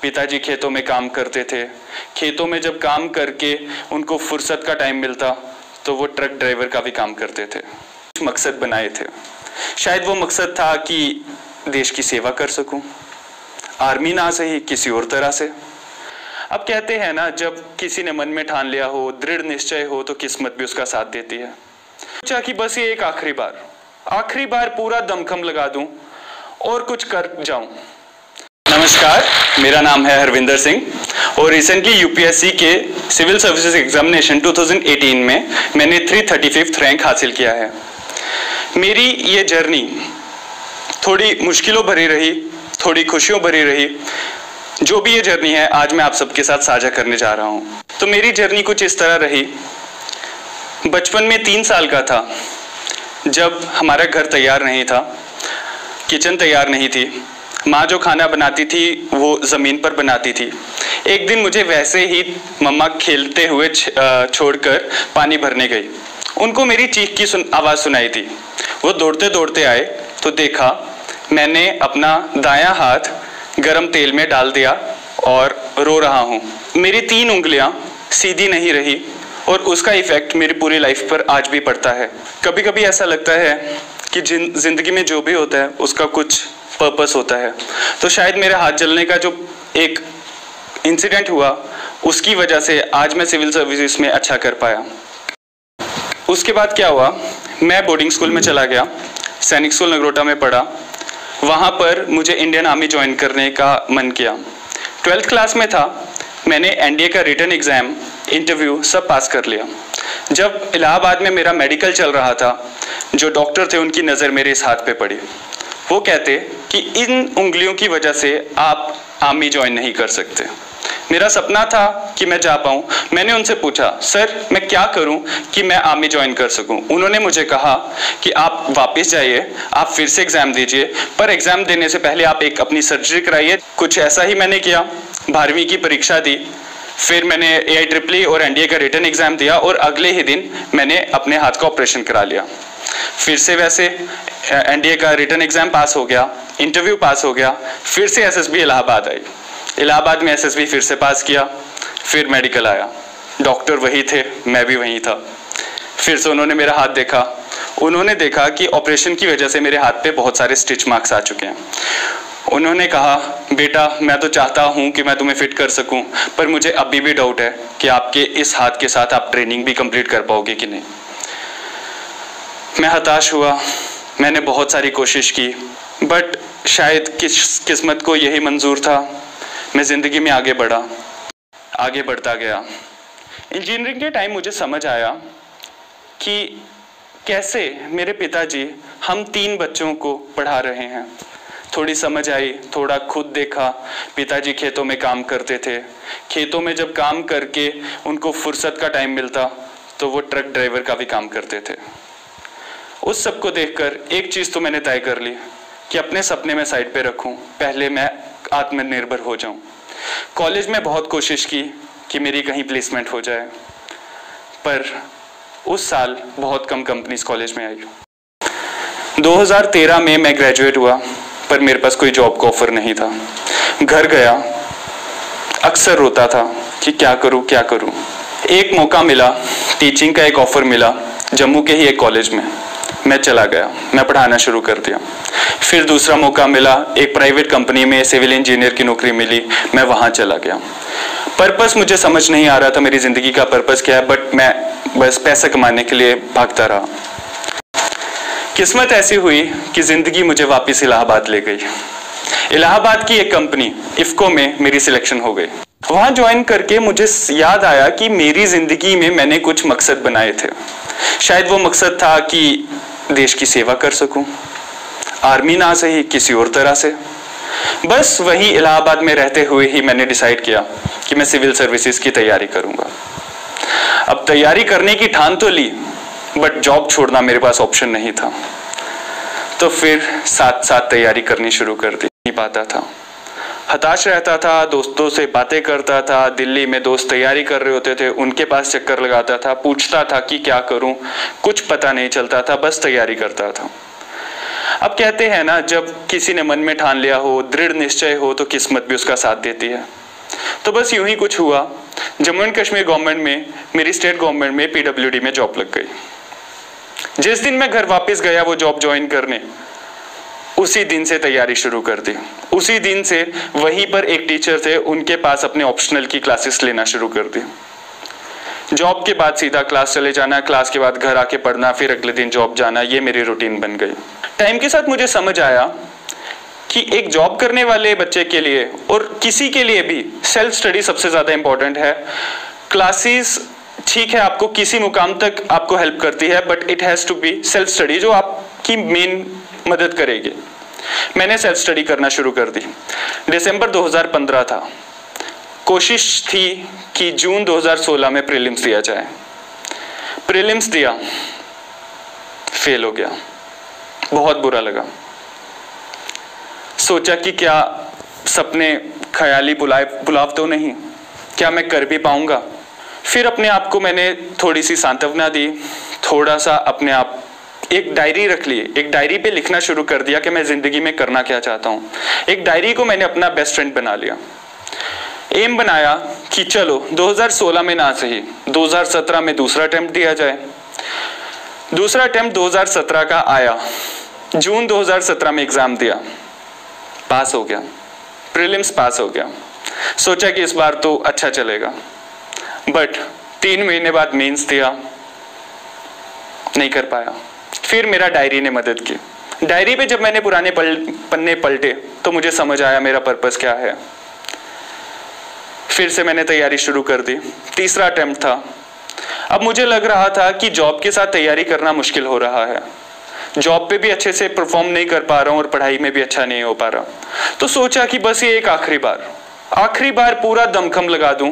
पिताजी खेतों में काम करते थे। खेतों में जब काम करके उनको फुर्सत का टाइम मिलता तो वो ट्रक ड्राइवर का भी काम करते थे। कुछ मकसद बनाए थे। शायद वो मकसद था कि देश की सेवा कर सकूं, आर्मी ना सही किसी और तरह से। अब कहते हैं ना, जब किसी ने मन में ठान लिया हो, दृढ़ निश्चय हो, तो किस्मत भी उसका साथ देती है। सोचा कि बस ये एक आखिरी बार पूरा दमखम लगा दूं और कुछ कर जाऊं। नमस्कार, मेरा नाम है हरविंदर सिंह और रिसेंटली यूपीएससी के सिविल सर्विसेज एग्जामिनेशन 2018 में मैंने 335th रैंक हासिल किया है। मेरी ये जर्नी थोड़ी मुश्किलों भरी रही, थोड़ी खुशियों भरी रही। जो भी ये जर्नी है आज मैं आप सबके साथ साझा करने जा रहा हूँ। तो मेरी जर्नी कुछ इस तरह रही। बचपन में 3 साल का था जब हमारा घर तैयार नहीं था, किचन तैयार नहीं थी। माँ जो खाना बनाती थी वो ज़मीन पर बनाती थी। एक दिन मुझे वैसे ही मम्मा खेलते हुए छोड़कर पानी भरने गई। उनको मेरी चीख की आवाज़ सुनाई थी। वो दौड़ते दौड़ते आए तो देखा मैंने अपना दायां हाथ गरम तेल में डाल दिया और रो रहा हूँ। मेरी 3 उंगलियाँ सीधी नहीं रही और उसका इफ़ेक्ट मेरी पूरी लाइफ पर आज भी पड़ता है। कभी कभी ऐसा लगता है कि ज़िंदगी में जो भी होता है उसका कुछ पर्पस होता है। तो शायद मेरे हाथ जलने का जो एक इंसिडेंट हुआ उसकी वजह से आज मैं सिविल सर्विसेज में अच्छा कर पाया। उसके बाद क्या हुआ, मैं बोर्डिंग स्कूल में चला गया, सैनिक स्कूल नगरोटा में पढ़ा। वहाँ पर मुझे इंडियन आर्मी ज्वाइन करने का मन किया। 12th क्लास में था, मैंने एनडीए का रिटन एग्ज़ाम, इंटरव्यू सब पास कर लिया। जब इलाहाबाद में मेरा मेडिकल चल रहा था, जो डॉक्टर थे उनकी नज़र मेरे इस हाथ पे पड़ी। वो कहते कि इन उंगलियों की वजह से आप आर्मी ज्वाइन नहीं कर सकते। मेरा सपना था कि मैं जा पाऊँ। मैंने उनसे पूछा, सर मैं क्या करूँ कि मैं आर्मी ज्वाइन कर सकूँ। उन्होंने मुझे कहा कि आप वापस जाइए, आप फिर से एग्ज़ाम दीजिए, पर एग्ज़ाम देने से पहले आप एक अपनी सर्जरी कराइए। कुछ ऐसा ही मैंने किया। 12वीं की परीक्षा दी, फिर मैंने AIEEE और एनडीए का रिटन एग्ज़ाम दिया और अगले ही दिन मैंने अपने हाथ का ऑपरेशन करा लिया। फिर से वैसे एनडीए का रिटन एग्ज़ाम पास हो गया, इंटरव्यू पास हो गया, फिर से एसएसबी इलाहाबाद आई। इलाहाबाद में एसएसबी फिर से पास किया, फिर मेडिकल आया। डॉक्टर वही थे, मैं भी वहीं था। फिर से उन्होंने मेरा हाथ देखा। उन्होंने देखा कि ऑपरेशन की वजह से मेरे हाथ पे बहुत सारे स्टिच मार्क्स आ चुके हैं। उन्होंने कहा, बेटा मैं तो चाहता हूँ कि मैं तुम्हें फिट कर सकूँ, पर मुझे अभी भी डाउट है कि आपके इस हाथ के साथ आप ट्रेनिंग भी कंप्लीट कर पाओगे कि नहीं। मैं हताश हुआ। मैंने बहुत सारी कोशिश की, बट शायद किस्मत को यही मंजूर था। मैं ज़िंदगी में आगे बढ़ता गया। इंजीनियरिंग के टाइम मुझे समझ आया कि कैसे मेरे पिताजी हम 3 बच्चों को पढ़ा रहे हैं। थोड़ी समझ आई, थोड़ा खुद देखा। पिताजी खेतों में काम करते थे। खेतों में जब काम करके उनको फुर्सत का टाइम मिलता तो वो ट्रक ड्राइवर का भी काम करते थे। उस सब को देखकर एक चीज़ तो मैंने तय कर ली कि अपने सपने में साइड पे रखूं, पहले मैं आत्मनिर्भर हो जाऊं। कॉलेज में बहुत कोशिश की कि मेरी कहीं प्लेसमेंट हो जाए, पर उस साल बहुत कम कंपनीज कॉलेज में आई। 2013 में मैं ग्रेजुएट हुआ, पर मेरे पास कोई जॉब का ऑफर नहीं था। घर गया, अक्सर रोता था कि क्या करूं। एक मौका मिला, टीचिंग का एक ऑफर मिला जम्मू के ही एक कॉलेज में। मैं चला गया, मैं पढ़ाना शुरू कर दिया। फिर दूसरा मौका मिला, एक प्राइवेट कंपनी में सिविल इंजीनियर की नौकरी मिली, मैं वहाँ चला गया। पर्पस मुझे समझ नहीं आ रहा था, मेरी ज़िंदगी का पर्पस क्या है, बट मैं बस पैसा कमाने के लिए भागता रहा। किस्मत ऐसी हुई कि ज़िंदगी मुझे वापस इलाहाबाद ले गई। इलाहाबाद की एक कंपनी इफ़को में मेरी सिलेक्शन हो गई। वहाँ ज्वाइन करके मुझे याद आया कि मेरी ज़िंदगी में मैंने कुछ मकसद बनाए थे। शायद वो मकसद था कि देश की सेवा कर सकूं, आर्मी ना सही किसी और तरह से। बस वही इलाहाबाद में रहते हुए ही मैंने डिसाइड किया कि मैं सिविल सर्विसेज की तैयारी करूंगा। अब तैयारी करने की ठान तो ली, बट जॉब छोड़ना मेरे पास ऑप्शन नहीं था। तो फिर साथ साथ तैयारी करनी शुरू कर दी। नहीं पाता था, हताश रहता था, दोस्तों से बातें करता था। दिल्ली में दोस्त तैयारी कर रहे होते थे, उनके पास चक्कर लगाता था, पूछता था कि क्या करूं। कुछ पता नहीं चलता था, बस तैयारी करता था। अब कहते हैं ना, जब किसी ने मन में ठान लिया हो, दृढ़ निश्चय हो, तो किस्मत भी उसका साथ देती है। तो बस यूं ही कुछ हुआ, जम्मू एंड कश्मीर गवर्नमेंट में, मेरी स्टेट गवर्नमेंट में PWD में जॉब लग गई। जिस दिन मैं घर वापस गया वो जॉब ज्वाइन करने, उसी दिन से तैयारी शुरू कर दी। उसी दिन से वहीं पर एक टीचर थे, उनके पास अपने ऑप्शनल की क्लासेस लेना शुरू कर दी। जॉब के बाद सीधा क्लास चले जाना, क्लास के बाद घर आके पढ़ना, फिर अगले दिन जॉब जाना, ये मेरी रूटीन बन गई। टाइम के साथ मुझे समझ आया कि एक जॉब करने वाले बच्चे के लिए और किसी के लिए भी सेल्फ स्टडी सबसे ज़्यादा इंपॉर्टेंट है। क्लासेस ठीक है, आपको किसी मुकाम तक आपको हेल्प करती है, but it has to be self study जो आपकी मेन मदद करेगी। मैंने सेल्फ स्टडी करना शुरू कर दी। दिसंबर 2015 था। कोशिश थी कि जून 2016 में प्रीलिम्स दिया जाए। प्रीलिम्स दिया, फेल हो गया। बहुत बुरा लगा। सोचा कि क्या सपने ख्याली बुलाव तो नहीं, क्या मैं कर भी पाऊंगा। फिर अपने आप को मैंने थोड़ी सी सांत्वना दी, थोड़ा सा अपने आप एक डायरी रख ली। एक डायरी पे लिखना शुरू कर दिया कि मैं ज़िंदगी में करना क्या चाहता हूँ। एक डायरी को मैंने अपना बेस्ट फ्रेंड बना लिया। एम बनाया कि चलो 2016 में ना सही, 2017 में दूसरा अटेम्प्ट दिया जाए। दूसरा अटेम्प्ट 2017 का आया। जून 2017 में एग्ज़ाम दिया, पास हो गया। प्रीलिम्स पास हो गया। सोचा कि इस बार तो अच्छा चलेगा, बट 3 महीने बाद मेंस दिया, नहीं कर पाया। फिर मेरा डायरी ने मदद की। डायरी पे जब मैंने पुराने पन्ने पलटे तो मुझे समझ आया मेरा पर्पस क्या है। फिर से मैंने तैयारी शुरू कर दी। तीसरा अटेम्प्ट था। अब मुझे लग रहा था कि जॉब के साथ तैयारी करना मुश्किल हो रहा है। जॉब पे भी अच्छे से परफॉर्म नहीं कर पा रहा हूँ और पढ़ाई में भी अच्छा नहीं हो पा रहा। तो सोचा कि बस ये एक आखिरी बार पूरा दमखम लगा दूं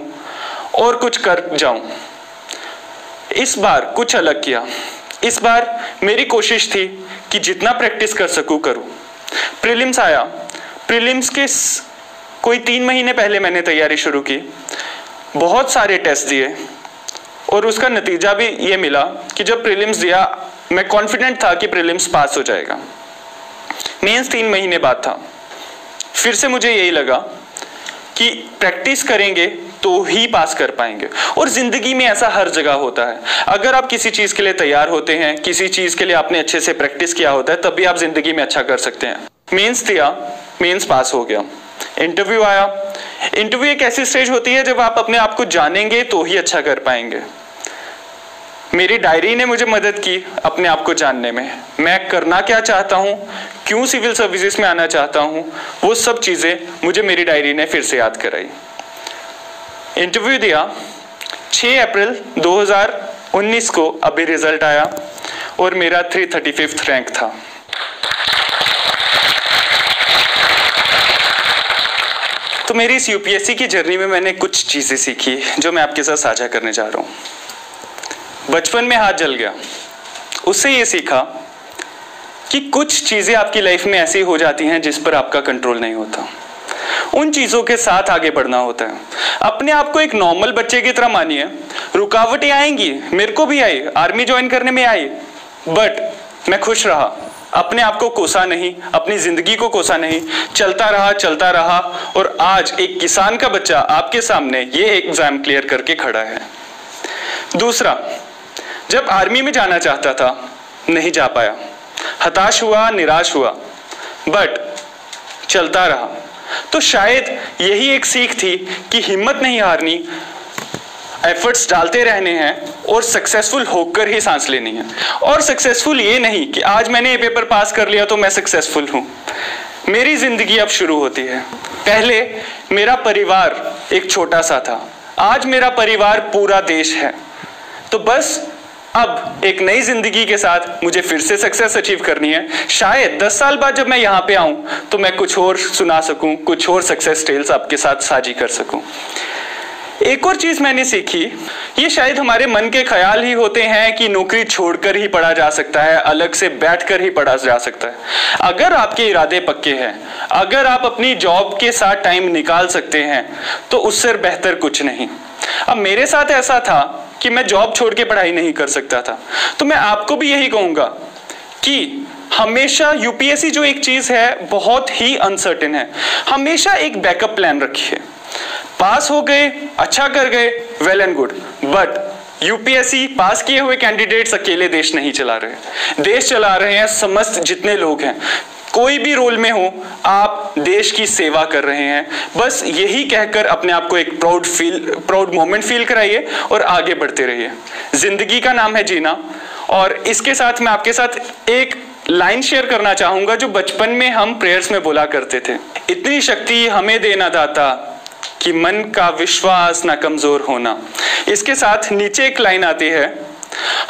और कुछ कर जाऊं। इस बार कुछ अलग किया। इस बार मेरी कोशिश थी कि जितना प्रैक्टिस कर सकूं करूं। प्रीलिम्स आया। प्रीलिम्स के कोई 3 महीने पहले मैंने तैयारी शुरू की। बहुत सारे टेस्ट दिए और उसका नतीजा भी ये मिला कि जब प्रीलिम्स दिया मैं कॉन्फिडेंट था कि प्रीलिम्स पास हो जाएगा। मेंस 3 महीने बाद था। फिर से मुझे यही लगा कि प्रैक्टिस करेंगे तो ही पास कर पाएंगे। और जिंदगी में ऐसा हर जगह होता है। अगर आप किसी चीज़ के लिए तैयार होते हैं, किसी चीज़ के लिए आपने अच्छे से प्रैक्टिस किया होता है, तब भी आप जिंदगी में अच्छा कर सकते हैं। मेंस दिया, मेंस पास हो गया। इंटरव्यू आया। इंटरव्यू एक ऐसी स्टेज होती है जब आप अपने आप को जानेंगे तो ही अच्छा कर पाएंगे। मेरी डायरी ने मुझे मदद की अपने आप को जानने में। मैं करना क्या चाहता हूँ, क्यों सिविल सर्विसेज में आना चाहता हूँ, वो सब चीज़ें मुझे मेरी डायरी ने फिर से याद कराई। इंटरव्यू दिया। 6 अप्रैल 2019 को अभी रिजल्ट आया और मेरा 335 रैंक था। तो मेरी इस यूपीएससी की जर्नी में मैंने कुछ चीज़ें सीखी जो मैं आपके साथ साझा करने जा रहा हूँ। बचपन में हाथ जल गया। उससे ये सीखा कि कुछ चीज़ें आपकी लाइफ में ऐसी हो जाती हैं जिस पर आपका कंट्रोल नहीं होता। उन चीज़ों के साथ आगे बढ़ना होता है। अपने आप को एक नॉर्मल बच्चे की तरह मानिए। रुकावटें आएंगी, मेरे को भी आई, आर्मी ज्वाइन करने में आई, बट मैं खुश रहा। अपने आप को कोसा नहीं, अपनी जिंदगी को कोसा नहीं, चलता रहा और आज एक किसान का बच्चा आपके सामने ये एग्जाम क्लियर करके खड़ा है। दूसरा, जब आर्मी में जाना चाहता था नहीं जा पाया, हताश हुआ, निराश हुआ, बट चलता रहा। तो शायद यही एक सीख थी कि हिम्मत नहीं हारनी, एफर्ट्स डालते रहने हैं और सक्सेसफुल होकर ही सांस लेनी है। और सक्सेसफुल ये नहीं कि आज मैंने ये पेपर पास कर लिया तो मैं सक्सेसफुल हूँ। मेरी जिंदगी अब शुरू होती है। पहले मेरा परिवार एक छोटा सा था, आज मेरा परिवार पूरा देश है। तो बस अब एक नई जिंदगी के साथ मुझे फिर से सक्सेस अचीव करनी है। शायद 10 साल बाद जब मैं यहाँ पे आऊँ तो मैं कुछ और सुना सकूँ, कुछ और सक्सेस टेल्स आपके साथ साझी कर सकूँ। एक और चीज मैंने सीखी, ये शायद हमारे मन के ख्याल ही होते हैं कि नौकरी छोड़कर ही पढ़ा जा सकता है, अलग से बैठकर ही पढ़ा जा सकता है। अगर आपके इरादे पक्के हैं, अगर आप अपनी जॉब के साथ टाइम निकाल सकते हैं तो उससे बेहतर कुछ नहीं। अब मेरे साथ ऐसा था कि मैं जॉब छोड़ के पढ़ाई नहीं कर सकता था, तो मैं आपको भी यही कहूँगा कि हमेशा यूपीएससी जो एक चीज है बहुत ही अनसर्टेन है, हमेशा एक बैकअप प्लान रखिए। पास हो गए, अच्छा कर गए, well and good, but UPSC pass किए हुए कैंडिडेट्स अकेले देश नहीं चला रहे, देश चला रहे हैं समस्त जितने लोग हैं। कोई भी रोल में हो, आप देश की सेवा कर रहे हैं, बस यही कहकर अपने आप को एक प्राउड मोमेंट फील कराइए और आगे बढ़ते रहिए। जिंदगी का नाम है जीना। और इसके साथ मैं आपके साथ एक लाइन शेयर करना चाहूंगा जो बचपन में हम प्रेयर्स में बोला करते थे, इतनी शक्ति हमें देना दाता कि मन का विश्वास ना कमजोर होना। इसके साथ नीचे एक लाइन आती है,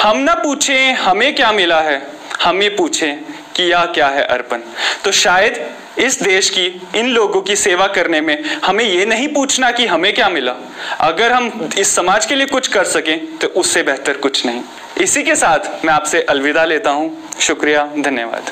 हम ना पूछें हमें क्या मिला है, हम ये पूछें किया क्या है अर्पण। तो शायद इस देश की इन लोगों की सेवा करने में हमें ये नहीं पूछना कि हमें क्या मिला, अगर हम इस समाज के लिए कुछ कर सकें तो उससे बेहतर कुछ नहीं। इसी के साथ मैं आपसे अलविदा लेता हूं। शुक्रिया, धन्यवाद।